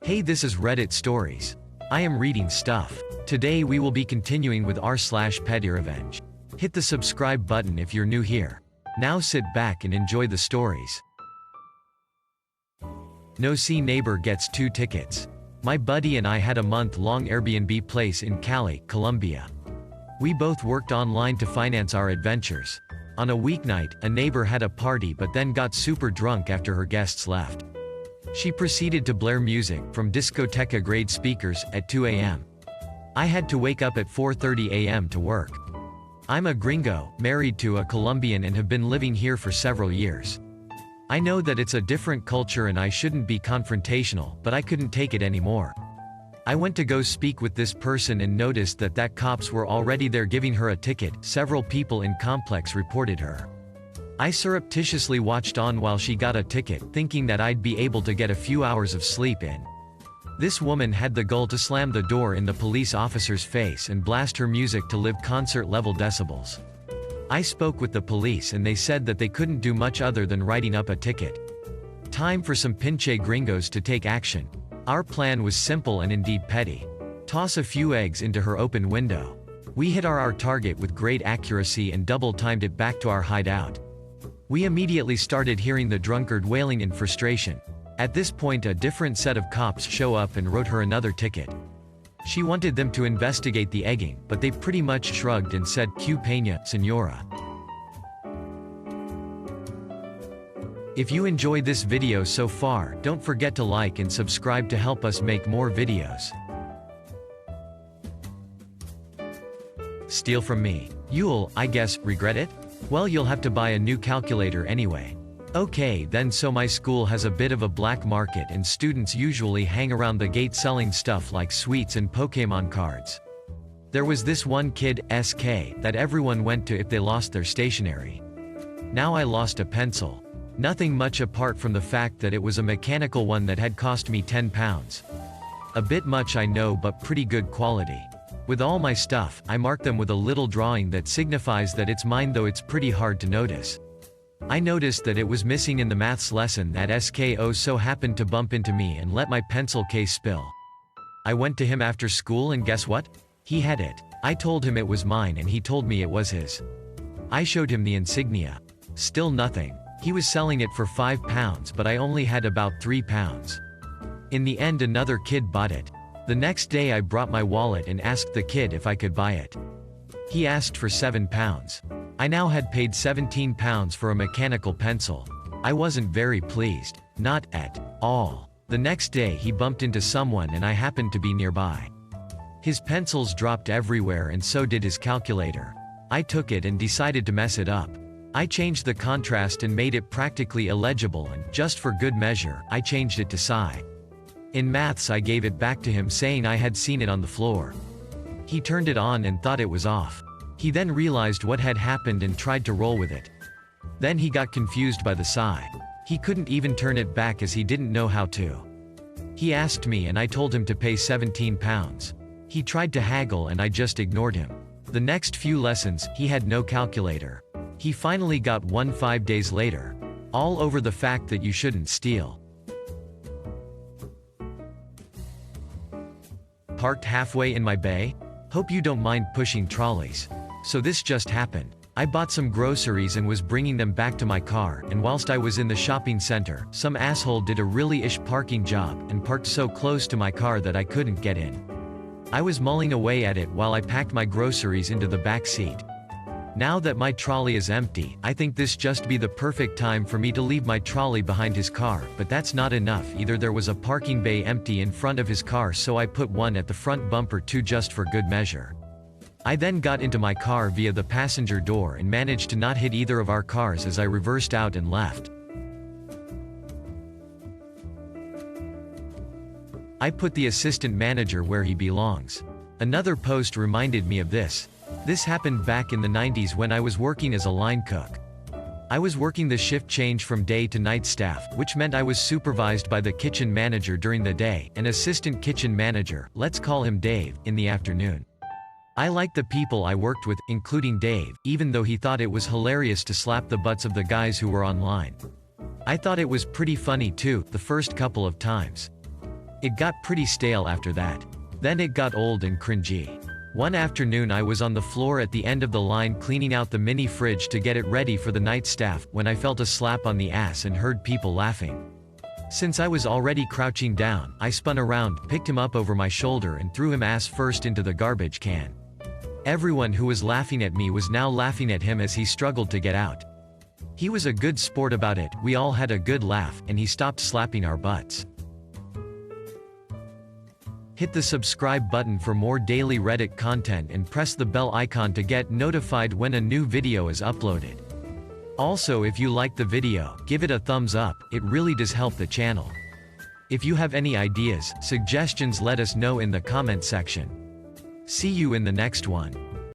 Hey, this is Reddit Stories. I am reading stuff. Today we will be continuing with r/pettyrevenge. Hit the subscribe button if you're new here. Now sit back and enjoy the stories. No-see neighbor gets 2 tickets. My buddy and I had a month-long Airbnb place in Cali, Colombia. We both worked online to finance our adventures. On a weeknight, a neighbor had a party but then got super drunk after her guests left. She proceeded to blare music from discoteca-grade speakers at 2 a.m. I had to wake up at 4:30 a.m. to work. I'm a gringo, married to a Colombian and have been living here for several years. I know that it's a different culture and I shouldn't be confrontational, but I couldn't take it anymore. I went to go speak with this person and noticed that cops were already there giving her a ticket. Several people in complex reported her. I surreptitiously watched on while she got a ticket, thinking that I'd be able to get a few hours of sleep in. This woman had the gall to slam the door in the police officer's face and blast her music to live concert-level decibels. I spoke with the police and they said that they couldn't do much other than writing up a ticket. Time for some pinche gringos to take action. Our plan was simple and indeed petty. Toss a few eggs into her open window. We hit our target with great accuracy and double-timed it back to our hideout. We immediately started hearing the drunkard wailing in frustration. At this point, a different set of cops show up and wrote her another ticket. She wanted them to investigate the egging, but they pretty much shrugged and said, "Que pena, señora." If you enjoyed this video so far, don't forget to like and subscribe to help us make more videos. Steal from me. You'll, I guess, regret it? Well, you'll have to buy a new calculator anyway. Okay then, so my school has a bit of a black market and students usually hang around the gate selling stuff like sweets and Pokemon cards. There was this one kid, SK, that everyone went to if they lost their stationery. Now I lost a pencil. Nothing much apart from the fact that it was a mechanical one that had cost me £10. A bit much, I know, but pretty good quality. With all my stuff, I mark them with a little drawing that signifies that it's mine, though it's pretty hard to notice. I noticed that it was missing in the maths lesson that SKO so happened to bump into me and let my pencil case spill. I went to him after school and guess what? He had it. I told him it was mine and he told me it was his. I showed him the insignia. Still nothing. He was selling it for £5 but I only had about £3. In the end, another kid bought it. The next day I brought my wallet and asked the kid if I could buy it. He asked for £7. I now had paid £17 for a mechanical pencil. I wasn't very pleased. Not at all. The next day he bumped into someone and I happened to be nearby. His pencils dropped everywhere and so did his calculator. I took it and decided to mess it up. I changed the contrast and made it practically illegible and, just for good measure, I changed it to psi. In maths I gave it back to him saying I had seen it on the floor. He turned it on and thought it was off. He then realized what had happened and tried to roll with it. Then he got confused by the psi. He couldn't even turn it back as he didn't know how to. He asked me and I told him to pay £17. He tried to haggle and I just ignored him. The next few lessons, he had no calculator. He finally got one 5 days later. All over the fact that you shouldn't steal. Parked halfway in my bay? Hope you don't mind pushing trolleys. So this just happened. I bought some groceries and was bringing them back to my car, and whilst I was in the shopping center, some asshole did a really-ish parking job, and parked so close to my car that I couldn't get in. I was mulling away at it while I packed my groceries into the back seat. Now that my trolley is empty, I think this just be the perfect time for me to leave my trolley behind his car, but that's not enough either. There was a parking bay empty in front of his car, so I put one at the front bumper too, just for good measure. I then got into my car via the passenger door and managed to not hit either of our cars as I reversed out and left. I put the assistant manager where he belongs. Another post reminded me of this. This happened back in the 90s when I was working as a line cook. I was working the shift change from day to night staff, which meant I was supervised by the kitchen manager during the day, and assistant kitchen manager, let's call him Dave, in the afternoon. I liked the people I worked with, including Dave, even though he thought it was hilarious to slap the butts of the guys who were online. I thought it was pretty funny too, the first couple of times. It got pretty stale after that. Then it got old and cringy. One afternoon I was on the floor at the end of the line cleaning out the mini fridge to get it ready for the night staff, when I felt a slap on the ass and heard people laughing. Since I was already crouching down, I spun around, picked him up over my shoulder and threw him ass first into the garbage can. Everyone who was laughing at me was now laughing at him as he struggled to get out. He was a good sport about it, we all had a good laugh, and he stopped slapping our butts. Hit the subscribe button for more daily Reddit content and press the bell icon to get notified when a new video is uploaded. Also, if you like the video, give it a thumbs up, it really does help the channel. If you have any ideas, suggestions, let us know in the comment section. See you in the next one.